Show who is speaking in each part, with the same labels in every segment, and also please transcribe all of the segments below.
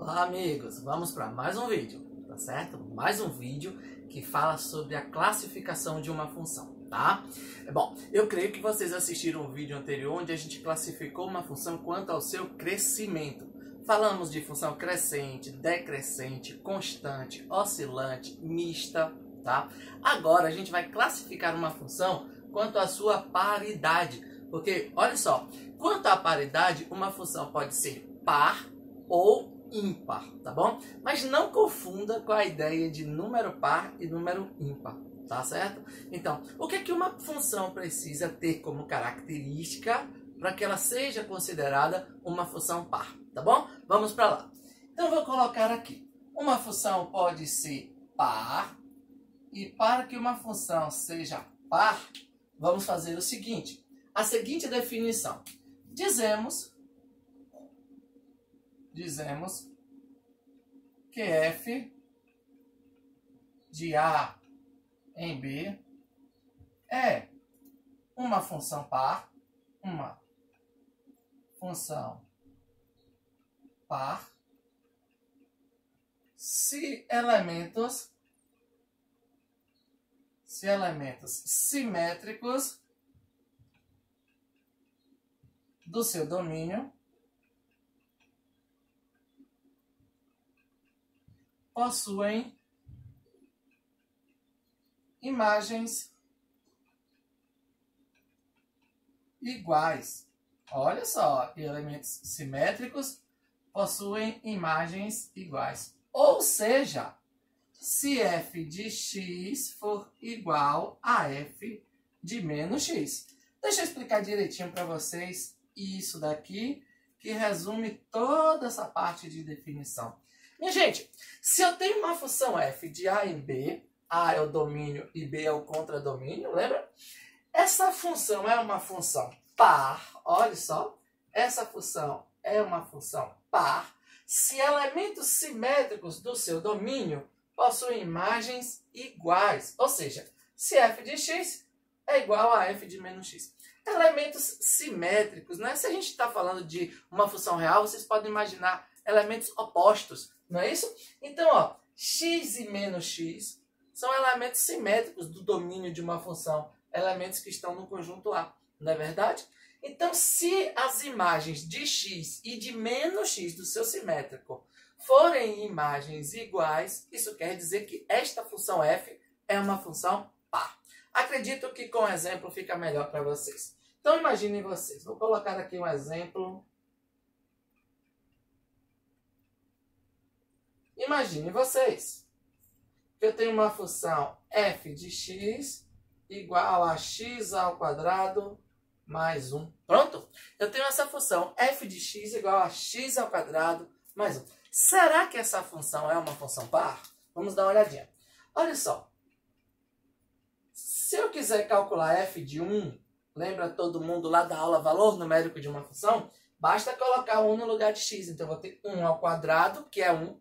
Speaker 1: Olá amigos, vamos para mais um vídeo, tá certo? Mais um vídeo que fala sobre a classificação de uma função, tá? Bom, eu creio que vocês assistiram o vídeo anterior onde a gente classificou uma função quanto ao seu crescimento. Falamos de função crescente, decrescente, constante, oscilante, mista, tá? Agora a gente vai classificar uma função quanto à sua paridade, porque olha só, quanto à paridade, uma função pode ser par ou ímpar, tá bom? Mas não confunda com a ideia de número par e número ímpar, tá certo? Então, o que é que uma função precisa ter como característica para que ela seja considerada uma função par, tá bom? Vamos para lá. Então, eu vou colocar aqui. Uma função pode ser par, e para que uma função seja par, vamos fazer o seguinte. A seguinte definição. Dizemos que f de A em B é uma função par, se elementos simétricos do seu domínio possuem imagens iguais. Olha só, elementos simétricos possuem imagens iguais. Ou seja, se f de x for igual a f de menos x. Deixa eu explicar direitinho para vocês isso daqui, que resume toda essa parte de definição. Minha gente, se eu tenho uma função f de A em B, A é o domínio e B é o contradomínio, lembra? Essa função é uma função par, olha só, essa função é uma função par, se elementos simétricos do seu domínio possuem imagens iguais, ou seja, se f de x é igual a f de menos x. Elementos simétricos, né? Se a gente está falando de uma função real, vocês podem imaginar elementos opostos, não é isso? Então, ó, x e menos x são elementos simétricos do domínio de uma função, elementos que estão no conjunto A, não é verdade? Então, se as imagens de x e de menos x do seu simétrico forem imagens iguais, isso quer dizer que esta função f é uma função par. Acredito que com o exemplo fica melhor para vocês. Então, imaginem vocês. Vou colocar aqui um exemplo. Imagine vocês que eu tenho uma função f de x igual a x ao quadrado mais 1. Pronto? Eu tenho essa função f de x igual a x ao quadrado mais 1. Será que essa função é uma função par? Vamos dar uma olhadinha. Olha só. Se eu quiser calcular f de 1, lembra todo mundo lá da aula valor numérico de uma função? Basta colocar 1 no lugar de x. Então, eu vou ter 1 ao quadrado, que é 1.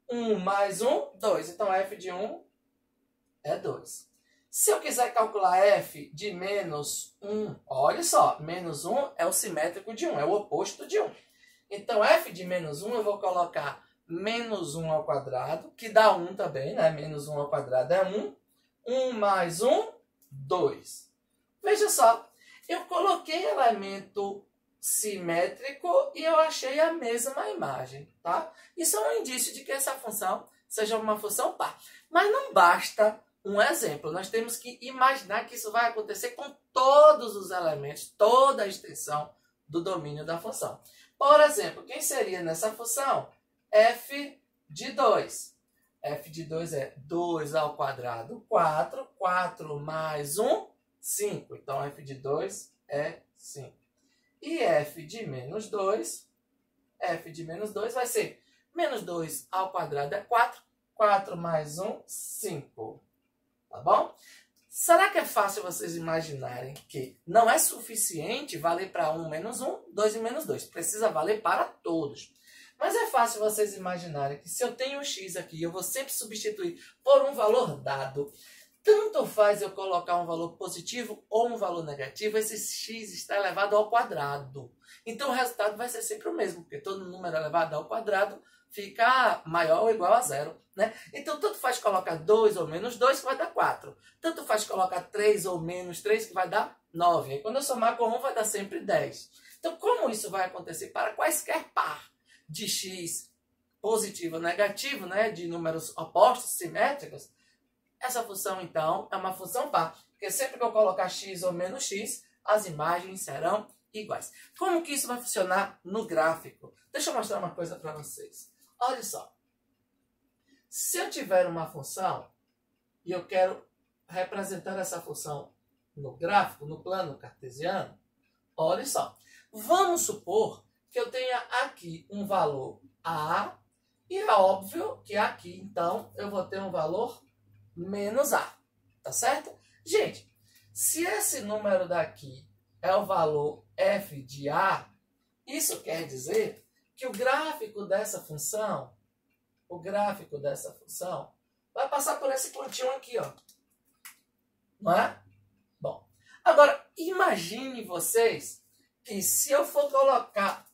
Speaker 1: 1 mais 1, 2. Então, f de 1 é 2. Se eu quiser calcular f de menos 1, olha só, menos 1 é o simétrico de 1, é o oposto de 1. Então, f de menos 1 eu vou colocar menos 1 ao quadrado, que dá 1 também, né? Menos 1 ao quadrado é 1. 1 mais 1, 2. Veja só, eu coloquei elemento simétrico e eu achei a mesma imagem, tá? Isso é um indício de que essa função seja uma função par. Mas não basta um exemplo, nós temos que imaginar que isso vai acontecer com todos os elementos, toda a extensão do domínio da função. Por exemplo, quem seria nessa função? F de 2. F de 2 é 2 ao quadrado, 4. 4 mais 1, 5. Então, f de 2 é 5. E f de menos 2 vai ser menos 2 ao quadrado é 4. 4 mais 1, 5. Tá bom? Será que é fácil vocês imaginarem que não é suficiente valer para 1 menos 1, 2 e menos 2? Precisa valer para todos. Mas é fácil vocês imaginarem que se eu tenho um x aqui, eu vou sempre substituir por um valor dado. tanto faz eu colocar um valor positivo ou um valor negativo, esse x está elevado ao quadrado. Então o resultado vai ser sempre o mesmo, porque todo número elevado ao quadrado fica maior ou igual a zero, né? Então tanto faz colocar 2 ou menos 2 que vai dar 4. Tanto faz colocar 3 ou menos 3 que vai dar 9. E quando eu somar com 1 vai dar sempre 10. Então como isso vai acontecer para quaisquer par de x positivo ou negativo, né, de números opostos, simétricos, essa função, então, é uma função par, porque sempre que eu colocar x ou menos x, as imagens serão iguais. Como que isso vai funcionar no gráfico? Deixa eu mostrar uma coisa para vocês. Olha só. Se eu tiver uma função e eu quero representar essa função no gráfico, no plano cartesiano, olha só. Vamos supor que eu tenha aqui um valor A e é óbvio que aqui, então, eu vou ter um valor menos A, tá certo? Gente, se esse número daqui é o valor f de A, isso quer dizer que o gráfico dessa função vai passar por esse pontinho aqui, ó. Não é? Bom, agora, imagine vocês que se eu for colocar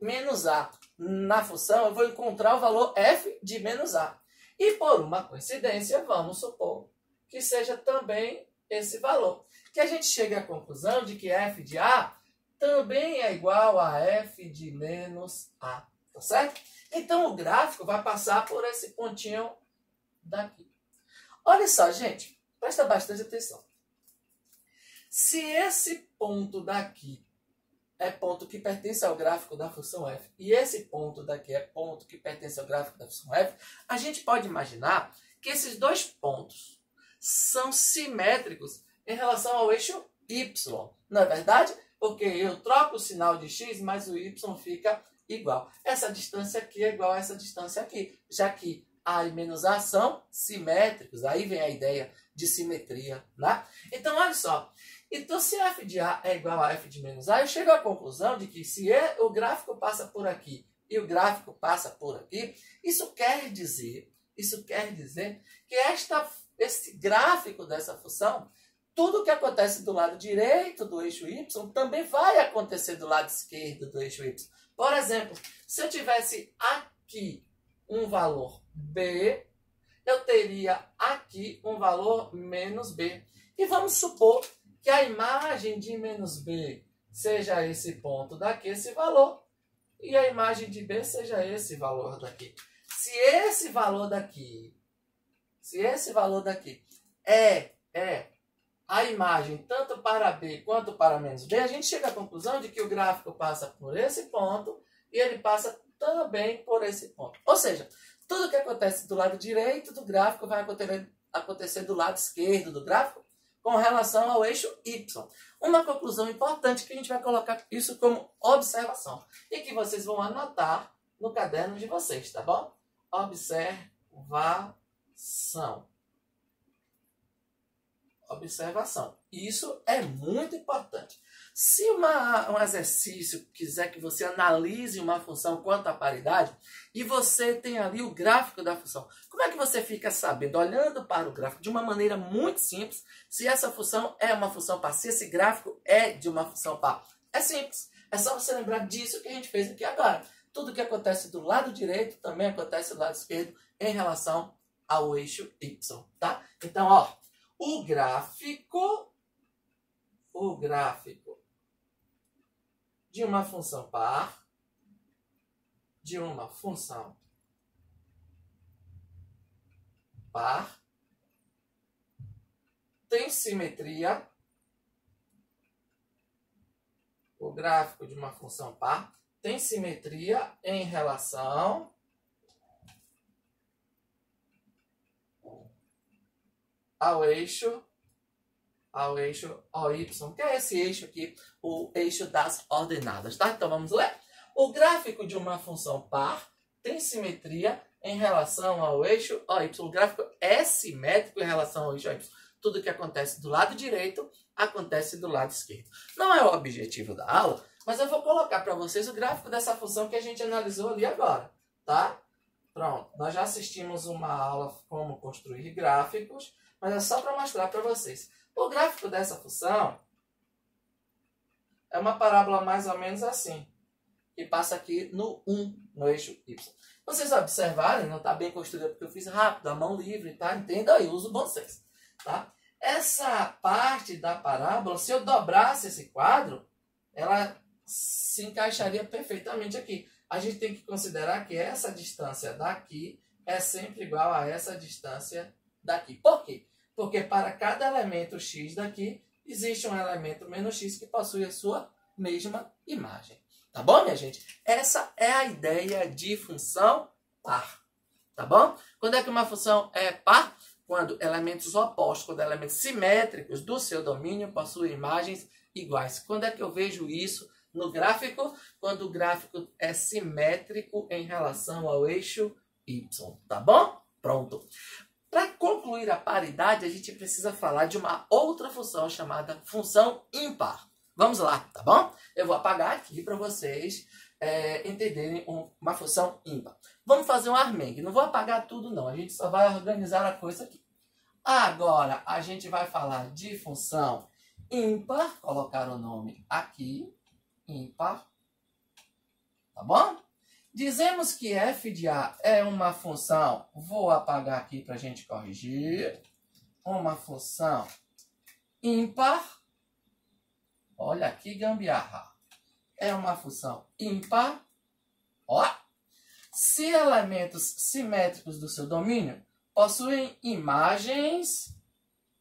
Speaker 1: menos A na função, eu vou encontrar o valor f de menos A. E por uma coincidência, vamos supor que seja também esse valor. Que a gente chegue à conclusão de que f de A também é igual a f de menos A. Tá certo? Então o gráfico vai passar por esse pontinho daqui. Olha só, gente. Presta bastante atenção. Se esse ponto daqui é ponto que pertence ao gráfico da função f, e esse ponto daqui é ponto que pertence ao gráfico da função f, a gente pode imaginar que esses dois pontos são simétricos em relação ao eixo y. Não é verdade? Porque eu troco o sinal de x, mas o y fica igual. Essa distância aqui é igual a essa distância aqui, já que A e menos A são simétricos. Aí vem a ideia de simetria, né? Então, olha só. Então, se f de A é igual a f de menos A, eu chego à conclusão de que se o gráfico passa por aqui e o gráfico passa por aqui, isso quer dizer que esse gráfico dessa função, tudo que acontece do lado direito do eixo y também vai acontecer do lado esquerdo do eixo y. Por exemplo, se eu tivesse aqui um valor b, eu teria aqui um valor menos b. E vamos supor que a imagem de menos b seja esse ponto daqui, esse valor, e a imagem de b seja esse valor daqui. Se esse valor daqui é a imagem tanto para b quanto para menos b, a gente chega à conclusão de que o gráfico passa por esse ponto e ele passa também por esse ponto. Ou seja, tudo que acontece do lado direito do gráfico vai acontecer do lado esquerdo do gráfico com relação ao eixo y. Uma conclusão importante que a gente vai colocar isso como observação e que vocês vão anotar no caderno de vocês, tá bom? Observação. Isso é muito importante. Se um exercício quiser que você analise uma função quanto à paridade e você tem ali o gráfico da função, como é que você fica sabendo, olhando para o gráfico de uma maneira muito simples, se essa função é uma função par, se esse gráfico é de uma função par? É simples. É só você lembrar disso que a gente fez aqui agora. Tudo que acontece do lado direito também acontece do lado esquerdo em relação ao eixo y, tá? Então, ó, o gráfico de uma função par, tem simetria. O gráfico de uma função par tem simetria em relação ao eixo OY, que é esse eixo aqui, o eixo das ordenadas, tá? Então vamos ler. O gráfico de uma função par tem simetria em relação ao eixo OY. O gráfico é simétrico em relação ao eixo OY. Tudo que acontece do lado direito acontece do lado esquerdo. Não é o objetivo da aula, mas eu vou colocar para vocês o gráfico dessa função que a gente analisou ali agora, tá? Pronto, nós já assistimos uma aula como construir gráficos. mas é só para mostrar para vocês. O gráfico dessa função é uma parábola mais ou menos assim, que passa aqui no 1, no eixo y. Vocês observarem, não está bem construída porque eu fiz rápido, a mão livre, tá? Entenda aí, uso o bom senso, tá? Essa parte da parábola, se eu dobrasse esse quadro, ela se encaixaria perfeitamente aqui. A gente tem que considerar que essa distância daqui é sempre igual a essa distância daqui. Por quê? Porque para cada elemento x daqui, existe um elemento menos x que possui a sua mesma imagem. Tá bom, minha gente? Essa é a ideia de função par. Tá bom? Quando é que uma função é par? Quando elementos opostos, quando elementos simétricos do seu domínio possuem imagens iguais. Quando é que eu vejo isso no gráfico? Quando o gráfico é simétrico em relação ao eixo y. Tá bom? Pronto. Para concluir a paridade, a gente precisa falar de uma outra função chamada função ímpar. Vamos lá, tá bom? Eu vou apagar aqui para vocês entenderem uma função ímpar. Vamos fazer um armengue. Não vou apagar tudo, não. A gente só vai organizar a coisa aqui. Agora, a gente vai falar de função ímpar. Colocar o nome aqui. Ímpar. Tá bom? Dizemos que f de a é uma função. Vou apagar aqui para a gente corrigir. Uma função ímpar. Olha que gambiarra. É uma função ímpar. Ó. Se elementos simétricos do seu domínio possuem imagens.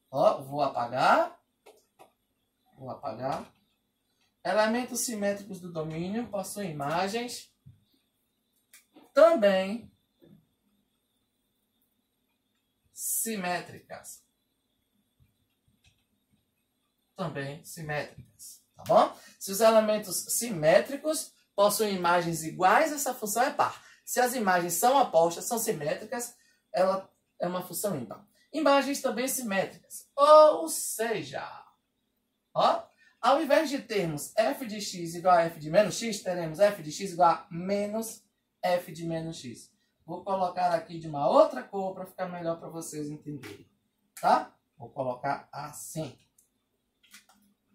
Speaker 1: Ó, vou apagar. Vou apagar. Elementos simétricos do domínio possuem imagens também simétricas. Também simétricas, tá bom? Se os elementos simétricos possuem imagens iguais, essa função é par. Se as imagens são opostas, são simétricas, ela é uma função ímpar. Imagens também simétricas, ou seja, ó, ao invés de termos f de x igual a f de menos x, teremos f de x igual a menos f de menos x. Vou colocar aqui de uma outra cor para ficar melhor para vocês entenderem, tá? Vou colocar assim.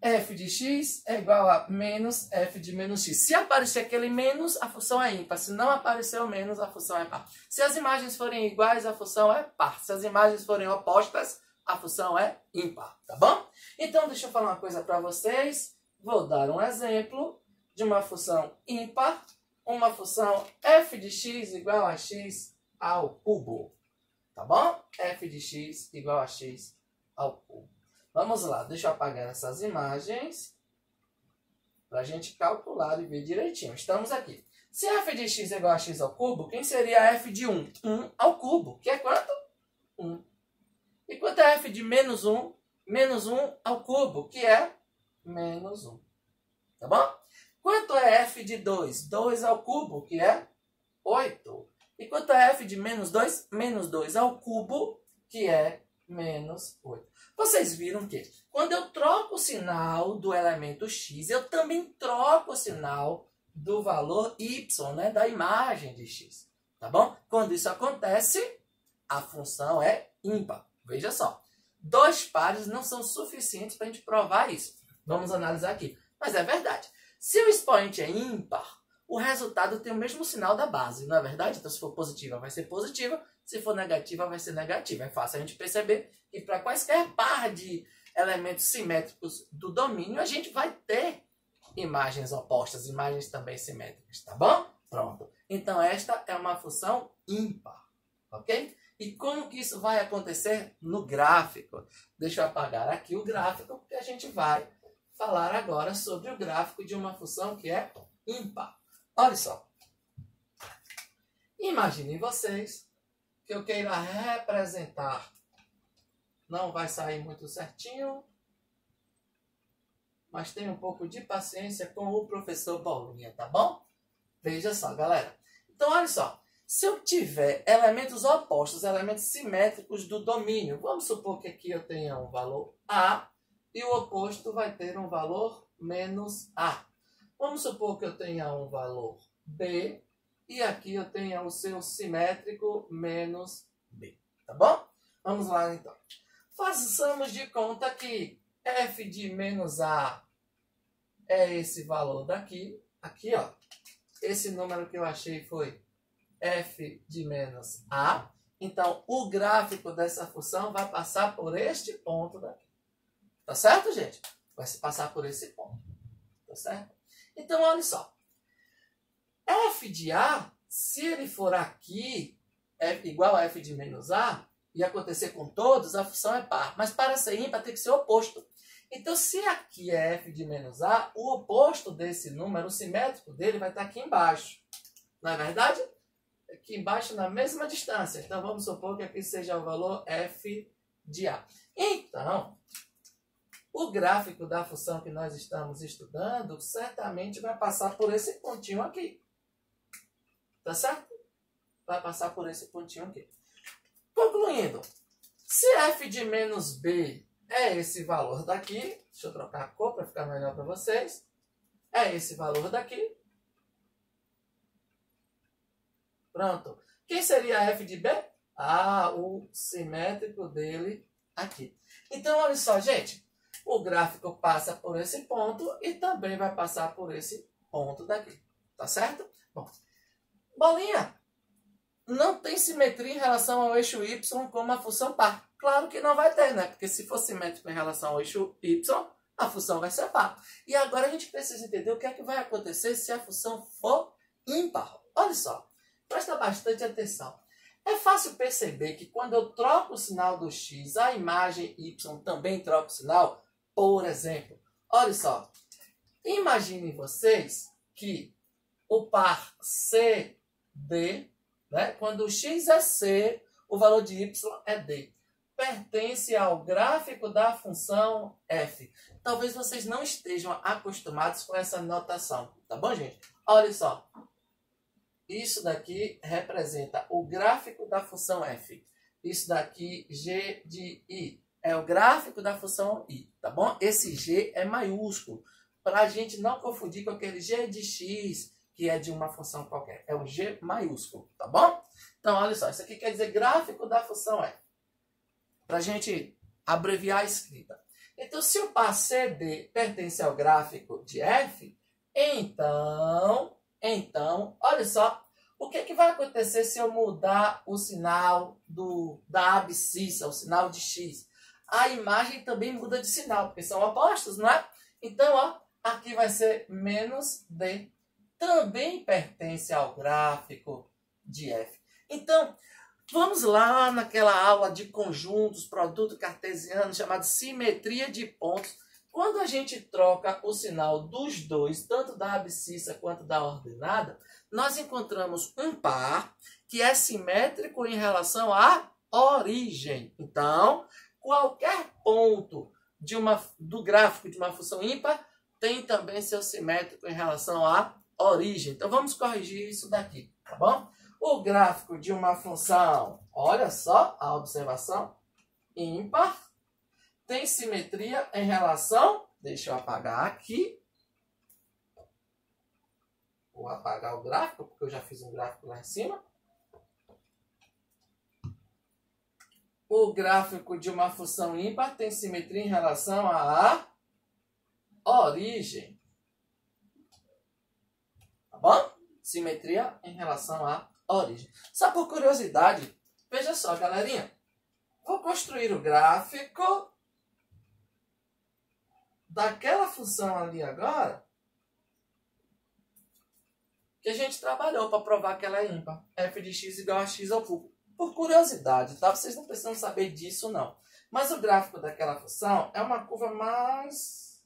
Speaker 1: F de x é igual a menos f de menos x. Se aparecer aquele menos, a função é ímpar. Se não aparecer o menos, a função é par. Se as imagens forem iguais, a função é par. Se as imagens forem opostas, a função é ímpar. Tá bom? Então, deixa eu falar uma coisa para vocês. Vou dar um exemplo de uma função ímpar. Uma função f de x igual a x ao cubo. Tá bom? F de x igual a x ao cubo. Vamos lá, deixa eu apagar essas imagens para a gente calcular e ver direitinho. Estamos aqui. Se f de x é igual a x ao cubo, quem seria f de 1? 1 ao cubo, que é quanto? 1. E quanto é f de menos 1? Menos 1 ao cubo, que é menos 1. Tá bom? Quanto é f de 2? 2 ao cubo, que é 8. E quanto é f de menos 2? Menos 2 ao cubo, que é menos 8. Vocês viram que quando eu troco o sinal do elemento x, eu também troco o sinal do valor y, né, da imagem de x. Tá bom? Quando isso acontece, a função é ímpar. Veja só. 2 pares não são suficientes para a gente provar isso. Vamos analisar aqui. Mas é verdade. Se o expoente é ímpar, o resultado tem o mesmo sinal da base, não é verdade? Então, se for positiva, vai ser positiva. Se for negativa, vai ser negativa. É fácil a gente perceber que para quaisquer par de elementos simétricos do domínio, a gente vai ter imagens opostas, imagens também simétricas, tá bom? Pronto. Então, esta é uma função ímpar, ok? E como que isso vai acontecer no gráfico? Deixa eu apagar aqui o gráfico, porque a gente vai falar agora sobre o gráfico de uma função que é ímpar. Olha só. Imaginem vocês que eu queira representar. Não vai sair muito certinho, mas tenha um pouco de paciência com o professor Bolinha, tá bom? Veja só, galera. Então, olha só. Se eu tiver elementos opostos, elementos simétricos do domínio, vamos supor que aqui eu tenha um valor A e o oposto vai ter um valor menos A. Vamos supor que eu tenha um valor B e aqui eu tenha o seu simétrico menos B. Tá bom? Vamos lá, então. Façamos de conta que f de menos a é esse valor daqui. Aqui, ó. Esse número que eu achei foi f de menos a. Então, o gráfico dessa função vai passar por este ponto daqui. Tá certo, gente? Vai se passar por esse ponto. Tá certo? Então, olha só. F de A, se ele for aqui, igual a f de menos a, e acontecer com todos, a função é par. Mas para ser ímpar tem que ser oposto. Então, se aqui é f de menos a, o oposto desse número, o simétrico dele, vai estar aqui embaixo. Não é verdade? Aqui embaixo na mesma distância. Então, vamos supor que aqui seja o valor f de a. Então, o gráfico da função que nós estamos estudando certamente vai passar por esse pontinho aqui. Tá certo? Vai passar por esse pontinho aqui. Concluindo, se f de menos b é esse valor daqui, deixa eu trocar a cor para ficar melhor para vocês, é esse valor daqui. Pronto. Quem seria f de b? Ah, o simétrico dele aqui. Então, olha só, gente. O gráfico passa por esse ponto e também vai passar por esse ponto daqui. Tá certo? Bom, bolinha, não tem simetria em relação ao eixo y como a função par. Claro que não vai ter, né? Porque se for simétrico em relação ao eixo y, a função vai ser par. E agora a gente precisa entender o que é que vai acontecer se a função for ímpar. Olha só, presta bastante atenção. É fácil perceber que quando eu troco o sinal do x, a imagem y também troca o sinal. Por exemplo, olha só. Imaginem vocês que o par CD, né, quando o x é C, o valor de y é D. Pertence ao gráfico da função f. Talvez vocês não estejam acostumados com essa notação. Tá bom, gente? Olha só. Isso daqui representa o gráfico da função f. Isso daqui, g de i, é o gráfico da função i, tá bom? Esse g é maiúsculo, para a gente não confundir com aquele g de x, que é de uma função qualquer. É o g maiúsculo, tá bom? Então, olha só, isso aqui quer dizer gráfico da função f. Para a gente abreviar a escrita. Então, se o par CD pertence ao gráfico de f, então, olha só, o que vai acontecer se eu mudar o sinal da abscissa, o sinal de x? A imagem também muda de sinal, porque são opostos, não é? Então, ó, aqui vai ser menos d. Também pertence ao gráfico de f. Então, vamos lá naquela aula de conjuntos, produto cartesiano, chamado simetria de pontos. Quando a gente troca o sinal dos dois, tanto da abscissa quanto da ordenada, nós encontramos um par que é simétrico em relação à origem. Então, qualquer ponto do gráfico de uma função ímpar tem também seu simétrico em relação à origem. Então, vamos corrigir isso daqui, tá bom? O gráfico de uma função, olha só a observação, ímpar, tem simetria em relação, deixa eu apagar aqui. Vou apagar o gráfico, porque eu já fiz um gráfico lá em cima. O gráfico de uma função ímpar tem simetria em relação à origem. Tá bom? Simetria em relação à origem. Só por curiosidade, veja só, galerinha. Vou construir o gráfico daquela função ali agora que a gente trabalhou para provar que ela é ímpar. F de x igual a x ao cubo. Por curiosidade, tá? Vocês não precisam saber disso, não. Mas o gráfico daquela função é uma curva mais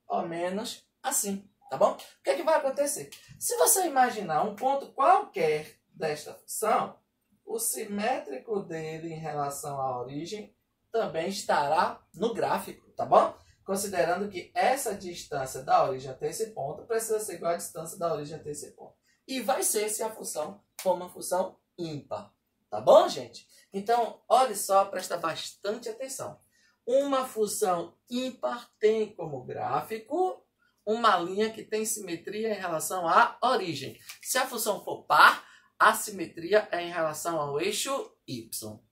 Speaker 1: ou menos assim, tá bom? O que é que vai acontecer? Se você imaginar um ponto qualquer desta função, o simétrico dele em relação à origem também estará no gráfico, tá bom? Considerando que essa distância da origem até esse ponto precisa ser igual à distância da origem até esse ponto. E vai ser se a função for uma função ímpar. Tá bom, gente? Então, olha só, presta bastante atenção. Uma função ímpar tem como gráfico uma linha que tem simetria em relação à origem. Se a função for par, a simetria é em relação ao eixo y.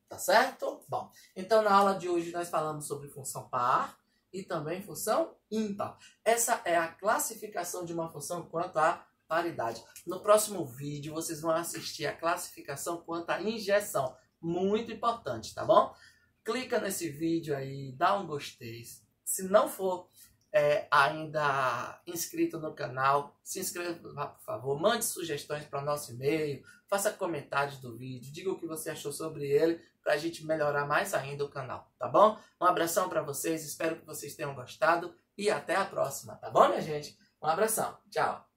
Speaker 1: Tá certo? Bom, então na aula de hoje nós falamos sobre função par e também função ímpar. Essa é a classificação de uma função quanto à paridade. No próximo vídeo vocês vão assistir a classificação quanto à injeção. Muito importante, tá bom? Clica nesse vídeo aí, dá um gostei. Se não for ainda inscrito no canal, se inscreva, por favor. Mande sugestões para o nosso e-mail, faça comentários do vídeo, diga o que você achou sobre ele, para a gente melhorar mais ainda o canal, tá bom? Um abração para vocês, espero que vocês tenham gostado e até a próxima, tá bom, minha gente? Um abração, tchau!